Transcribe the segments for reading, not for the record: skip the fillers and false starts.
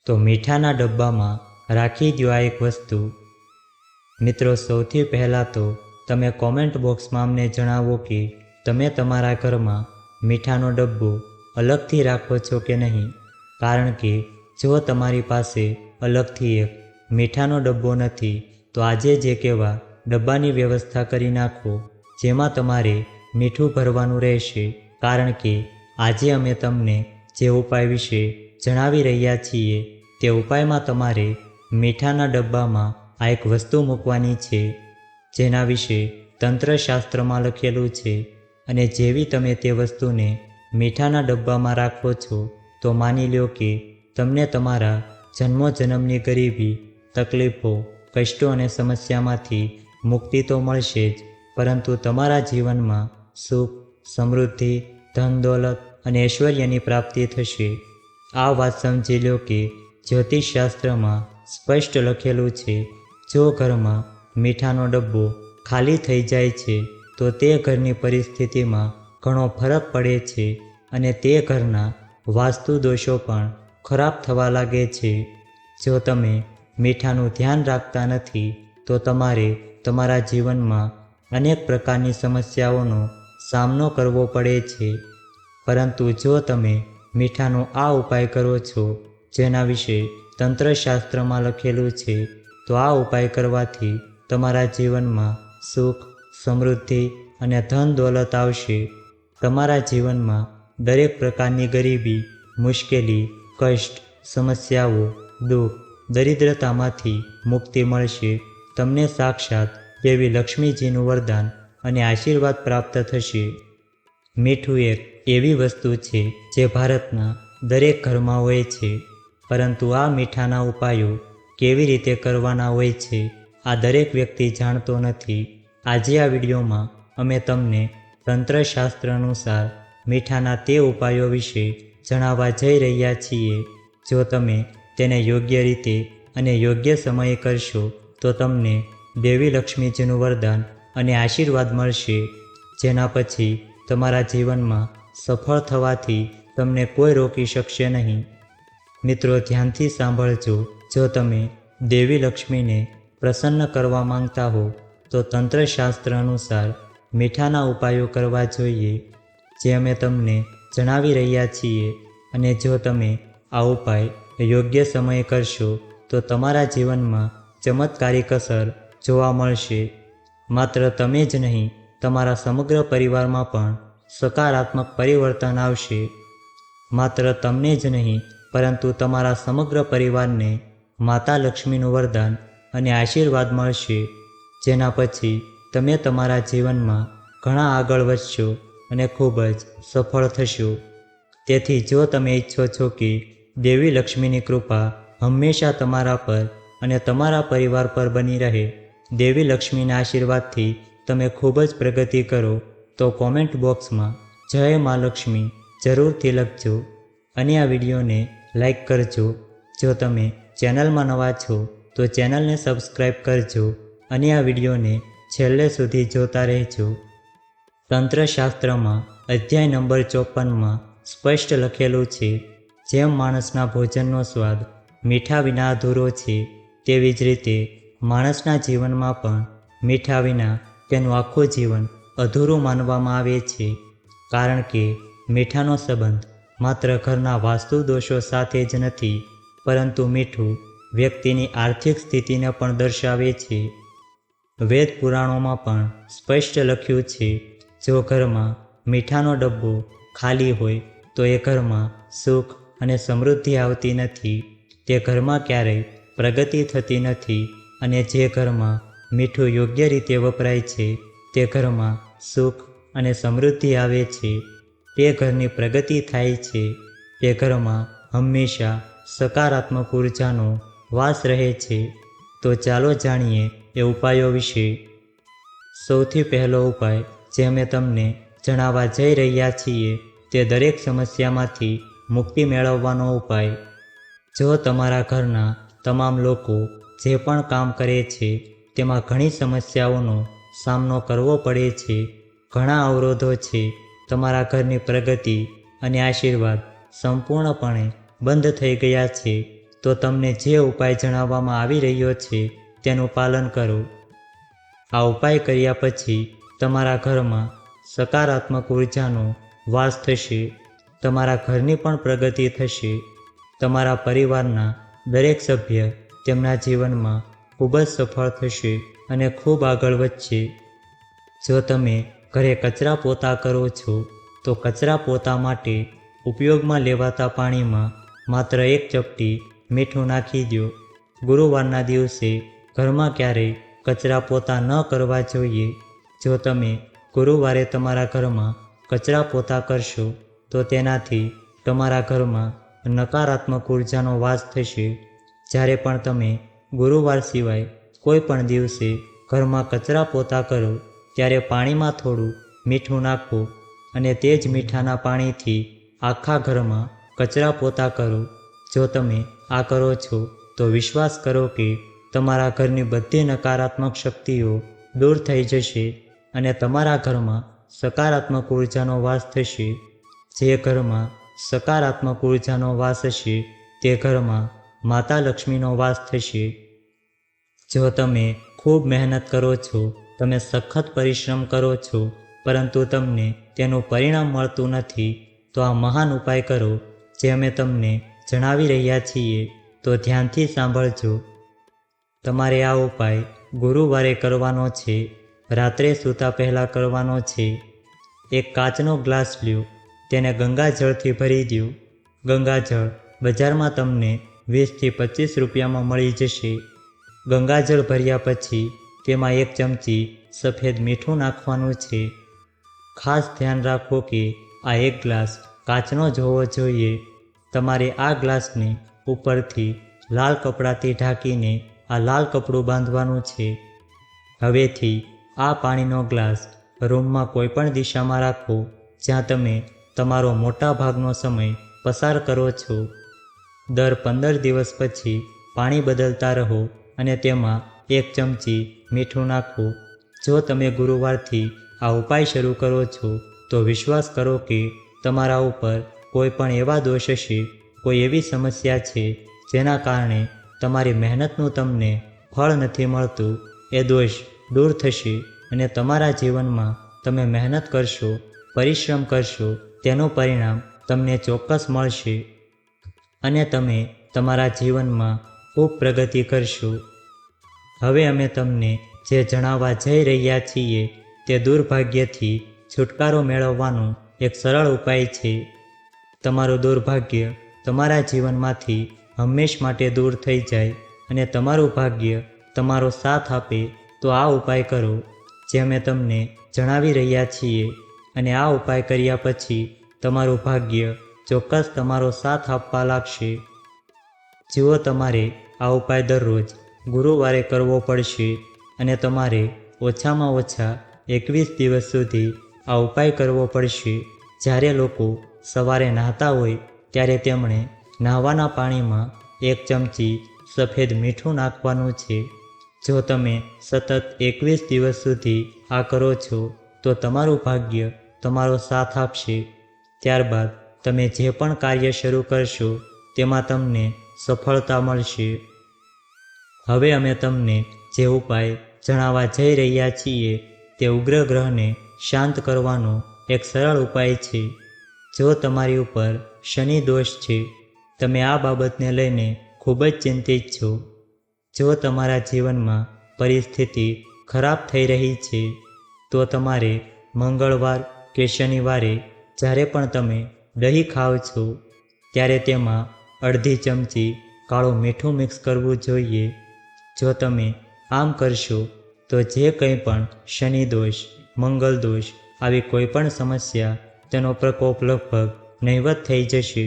તો મીઠાના ડબ્બામાં રાખી દો આ એક વસ્તુ। મિત્રો, સૌથી પહેલાં તો તમે કોમેન્ટ બોક્સમાં અમને જણાવો કે તમે તમારા ઘરમાં મીઠાનો ડબ્બો અલગથી રાખો છો કે નહીં, કારણ કે જો તમારી પાસે અલગથી એક મીઠાનો ડબ્બો નથી તો આજે જ એક એવા ડબ્બાની વ્યવસ્થા કરી નાખો જેમાં તમારે મીઠું ભરવાનું રહેશે, કારણ કે આજે અમે તમને જે ઉપાય વિશે જણાવી રહ્યા છીએ તે ઉપાયમાં તમારે મીઠાના ડબ્બામાં આ એક વસ્તુ મૂકવાની છે જેના વિશે તંત્રશાસ્ત્રમાં લખેલું છે, અને જેવી તમે તે વસ્તુને મીઠાના ડબ્બામાં રાખો છો તો માની લો કે તમને તમારા જન્મોજન્મની ગરીબી, તકલીફો, કષ્ટો અને સમસ્યામાંથી મુક્તિ તો મળશે જ, પરંતુ તમારા જીવનમાં સુખ, સમૃદ્ધિ, ધન દોલત અને ઐશ્વર્યની પ્રાપ્તિ થશે। આ વાત સમજી લો કે જ્યોતિષશાસ્ત્રમાં સ્પષ્ટ લખેલું છે, જો ઘરમાં મીઠાનો ડબ્બો ખાલી થઈ જાય છે તો તે ઘરની પરિસ્થિતિમાં ઘણો ફરક પડે છે અને તે ઘરના વાસ્તુ દોષો પણ ખરાબ થવા લાગે છે। જો તમે મીઠાનું ધ્યાન રાખતા નથી તો તમારે તમારા જીવનમાં અનેક પ્રકારની સમસ્યાઓનો સામનો કરવો પડે છે, પરંતુ જો તમે મીઠાનો આ ઉપાય કરો છો જેના વિશે તંત્રશાસ્ત્રમાં લખેલું છે તો આ ઉપાય કરવાથી તમારા જીવનમાં સુખ, સમૃદ્ધિ અને ધન દોલત આવશે। તમારા જીવનમાં દરેક પ્રકારની ગરીબી, મુશ્કેલી, કષ્ટ, સમસ્યાઓ, દુઃખ, દરિદ્રતામાંથી મુક્તિ મળશે। તમને સાક્ષાત દેવી લક્ષ્મીજીનું વરદાન અને આશીર્વાદ પ્રાપ્ત થશે। મીઠું એક એવી વસ્તુ છે જે ભારતના દરેક ઘરમાં હોય છે, પરંતુ આ મીઠાના ઉપાયો કેવી રીતે કરવાના હોય છે આ દરેક વ્યક્તિ જાણતો નથી। આજે આ વિડીયોમાં અમે તમને તંત્રશાસ્ત્ર અનુસાર મીઠાના તે ઉપાયો વિશે જણાવવા જઈ રહ્યા છીએ। જો તમે તેને યોગ્ય રીતે અને યોગ્ય સમયે કરશો તો તમને દેવી લક્ષ્મીજીનું વરદાન અને આશીર્વાદ મળશે, જેના પછી તમારા જીવનમાં સફળ થવાથી તમને કોઈ રોકી શકશે નહીં। મિત્રો, ધ્યાનથી સાંભળજો, જો તમે દેવી લક્ષ્મીને પ્રસન્ન કરવા માંગતા હો તો તંત્રશાસ્ત્ર અનુસાર મીઠાના ઉપાયો કરવા જોઈએ જે અમે તમને જણાવી રહ્યા છીએ, અને જો તમે આ ઉપાય યોગ્ય સમયે કરશો તો તમારા જીવનમાં ચમત્કારિક અસર જોવા મળશે। માત્ર તમે જ નહીં, તમારા સમગ્ર પરિવારમાં પણ સકારાત્મક પરિવર્તન આવશે। માત્ર તમને જ નહીં, પરંતુ તમારા સમગ્ર પરિવારને માતા લક્ષ્મીનું વરદાન અને આશીર્વાદ મળશે, જેના પછી તમે તમારા જીવનમાં ઘણા આગળ વધશો અને ખૂબ જ સફળ થશો। તેથી જો તમે ઈચ્છો છો કે દેવી લક્ષ્મીની કૃપા હંમેશા તમારા પર અને તમારા પરિવાર પર બની રહે, દેવી લક્ષ્મીના આશીર્વાદથી તમે ખૂબ જ પ્રગતિ કરો, તો કોમેન્ટ બોક્સમાં જય મા લક્ષ્મી જરૂરથી લખજો અને આ વિડીયોને લાઈક કરજો। જો તમે ચેનલમાં નવા છો તો ચેનલને સબસ્ક્રાઈબ કરજો અને આ વિડીયોને છેલ્લે સુધી જોતા રહેજો। તંત્રશાસ્ત્રમાં અધ્યાય નંબર 54માં સ્પષ્ટ લખેલું છે, જેમ માણસના ભોજનનો સ્વાદ મીઠા વિના અધૂરો છે, તેવી જ રીતે માણસના જીવનમાં પણ મીઠા વિના તેનું આખું જીવન અધૂરું માનવામાં આવે છે, કારણ કે મીઠાનો સંબંધ માત્ર ઘરના વાસ્તુ દોષો સાથે જ નથી, પરંતુ મીઠું વ્યક્તિની આર્થિક સ્થિતિને પણ દર્શાવે છે। વેદ પુરાણોમાં પણ સ્પષ્ટ લખ્યું છે, જો ઘરમાં મીઠાનો ડબ્બો ખાલી હોય તો એ ઘરમાં સુખ અને સમૃદ્ધિ આવતી નથી, તે ઘરમાં ક્યારેય પ્રગતિ થતી નથી, અને જે ઘરમાં મીઠું યોગ્ય રીતે વપરાય છે તે ઘરમાં સુખ અને સમૃદ્ધિ આવે છે, તે ઘરની પ્રગતિ થાય છે, તે ઘરમાં હંમેશા સકારાત્મક ઉર્જાનો વાસ રહે છે। તો ચાલો જાણીએ એ ઉપાયો વિશે। સૌથી પહેલો ઉપાય જે અમે તમને જણાવવા જઈ રહ્યા છીએ તે દરેક સમસ્યામાંથી મુક્તિ મેળવવાનો ઉપાય। જો તમારા ઘરના તમામ લોકો જે પણ કામ કરે છે તેમાં ઘણી સમસ્યાઓનો સામનો કરવો પડે છે, ઘણા અવરોધો છે, તમારા ઘરની પ્રગતિ અને આશીર્વાદ સંપૂર્ણપણે બંધ થઈ ગયા છે, તો તમને જે ઉપાય જણાવવામાં આવી રહ્યો છે તેનું પાલન કરો. આ ઉપાય કર્યા પછી તમારા ઘરમાં સકારાત્મક ઉર્જાનો વાસ થશે. તમારા ઘરની પણ પ્રગતિ થશે. તમારા પરિવારના દરેક સભ્ય તેમના જીવનમાં ખૂબ જ સફળ થશે અને ખૂબ આગળ વધશે. જો તમે ઘરે કચરા પોતા કરો છો તો કચરા પોતા માટે ઉપયોગમાં લેવાતા પાણીમાં માત્ર 1 ચપટી મીઠું નાખી દો. ગુરુવારના દિવસે ઘરમાં ક્યારેય કચરા પોતા ન કરવા જોઈએ. જો તમે ગુરુવારે તમારા ઘરમાં કચરા પોતા કરશો તો તેનાથી તમારા ઘરમાં નકારાત્મક ઉર્જાનો વાસ થશે. જ્યારે પણ તમે ગુરુવાર સિવાય કોઈ પણ દિવસે ઘરમાં કચરા પોતા કરો ત્યારે પાણીમાં થોડું મીઠું નાખો અને તે જ મીઠાના પાણીથી આખા ઘરમાં કચરા પોતા કરો. જો તમે આ કરો છો તો વિશ્વાસ કરો કે તમારા ઘરની બધી નકારાત્મક શક્તિઓ દૂર થઈ જશે અને તમારા ઘરમાં સકારાત્મક ઉર્જાનો વાસ થશે. જે ઘરમાં સકારાત્મક ઉર્જાનો વાસ હશે તે ઘરમાં માતા લક્ષ્મીનો વાસ થશે. જો તમે ખૂબ મહેનત કરો છો, તમે સખત પરિશ્રમ કરો છો, પરંતુ તમને તેનું પરિણામ મળતું નથી, તો આ મહાન ઉપાય કરો જે અમે તમને જણાવી રહ્યા છીએ. તો ધ્યાનથી સાંભળજો. તમારે આ ઉપાય ગુરુવારે કરવાનો છે. રાત્રે સૂતા પહેલાં કરવાનો છે. એક કાચનો ગ્લાસ લ્યો, તેને ગંગાજળથી ભરી દો. ગંગાજળ બજારમાં તમને 20 થી 25 રૂપિયામાં મળી જશે. ગંગાજળ ભર્યા પછી તેમાં 1 ચમચી સફેદ મીઠું નાખવાનું છે. ખાસ ધ્યાન રાખો કે આ 1 ગ્લાસ કાચનો જ હોવો જોઈએ. તમારે આ ગ્લાસને ઉપરથી લાલ કપડાથી ઢાંકીને આ લાલ કપડું બાંધવાનું છે. હવેથી આ પાણીનો ગ્લાસ રૂમમાં કોઈપણ દિશામાં રાખો જ્યાં તમે તમારો મોટા ભાગનો સમય પસાર કરો છો. દર 15 દિવસ પછી પાણી બદલતા રહો અને તેમાં 1 ચમચી મીઠું નાખો. જો તમે ગુરુવારથી આ ઉપાય શરૂ કરો છો તો વિશ્વાસ કરો કે તમારા ઉપર કોઈ પણ એવા દોષ હશે, કોઈ એવી સમસ્યા છે જેના કારણે તમારી મહેનતનું તમને ફળ નથી મળતું, એ દોષ દૂર થશે અને તમારા જીવનમાં તમે મહેનત કરશો, પરિશ્રમ કરશો, તેનું પરિણામ તમને ચોક્કસ મળશે અને તમે તમારા જીવનમાં ખૂબ પ્રગતિ કરશો. હવે અમે તમને જે જણાવવા જઈ રહ્યા છીએ તે દુર્ભાગ્યથી છુટકારો મેળવવાનો એક સરળ ઉપાય છે. તમારું દુર્ભાગ્ય તમારા જીવનમાંથી હંમેશ માટે દૂર થઈ જાય અને તમારું ભાગ્ય તમારો સાથ આપે તો આ ઉપાય કરો જે અમે તમને જણાવી રહ્યા છીએ અને આ ઉપાય કર્યા પછી તમારું ભાગ્ય ચોક્કસ તમારો સાથ આપવા લાગશે. જુઓ, તમારે આ ઉપાય દરરોજ ગુરુવારે કરવો પડશે અને તમારે ઓછામાં ઓછા 21 દિવસ સુધી આ ઉપાય કરવો પડશે. જ્યારે લોકો સવારે નહાતા હોય ત્યારે તેમણે નહાવાના પાણીમાં 1 ચમચી સફેદ મીઠું નાખવાનું છે. જો તમે સતત 21 દિવસ સુધી આ કરો છો તો તમારું ભાગ્ય તમારો સાથ આપશે. ત્યારબાદ તમે જે પણ કાર્ય શરૂ કરશો તેમાં તમને સફળતા મળશે. હવે અમે તમને જે ઉપાય જણાવવા જઈ રહ્યા છીએ તે ઉગ્ર ગ્રહને શાંત કરવાનો એક સરળ ઉપાય છે. જો તમારી ઉપર શનિ દોષ છે, તમે આ બાબતને લઈને ખૂબ જ ચિંતિત છો, જો તમારા જીવનમાં પરિસ્થિતિ ખરાબ થઈ રહી છે, તો તમારે મંગળવાર કે શનિવારે જ્યારે પણ તમે દહીં ખાઓ છો ત્યારે તેમાં અડધી ચમચી કાળું મીઠું મિક્સ કરવું જોઈએ. જો તમે આમ કરશો તો જે કંઈ પણ શનિ દોષ, મંગળ દોષ, આવી કોઈ પણ સમસ્યા, તેનો પ્રકોપ લગભગ નહિવત થઈ જશે.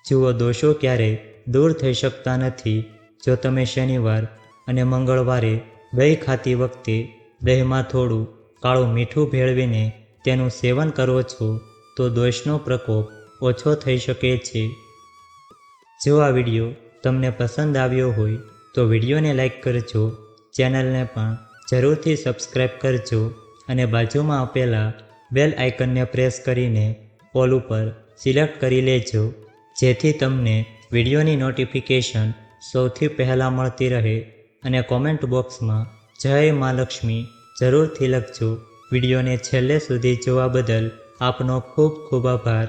જુઓ, દોષો ક્યારેય દૂર થઈ શકતા નથી. જો તમે શનિવાર અને મંગળવારે દહીં ખાતી વખતે દહીંમાં થોડું કાળું મીઠું ભેળવીને તેનું સેવન કરો છો તો દોષનો પ્રકોપ ઓછો થઈ શકે છે. જો આ વિડીયો તમને પસંદ આવ્યો હોય તો વિડીયોને લાઈક કરજો, ચેનલને પણ જરૂરથી સબસ્ક્રાઈબ કરજો અને બાજુમાં આપેલા બેલ આઇકનને પ્રેસ કરીને ઓલ ઉપર સિલેક્ટ કરી લેજો, જેથી તમને વિડીયોની નોટિફિકેશન સૌથી પહેલાં મળતી રહે અને કોમેન્ટ બોક્સમાં જય મા લક્ષ્મી જરૂરથી લખજો. વિડીયોને છેલ્લે સુધી જોવા બદલ આપનો ખૂબ ખૂબ આભાર.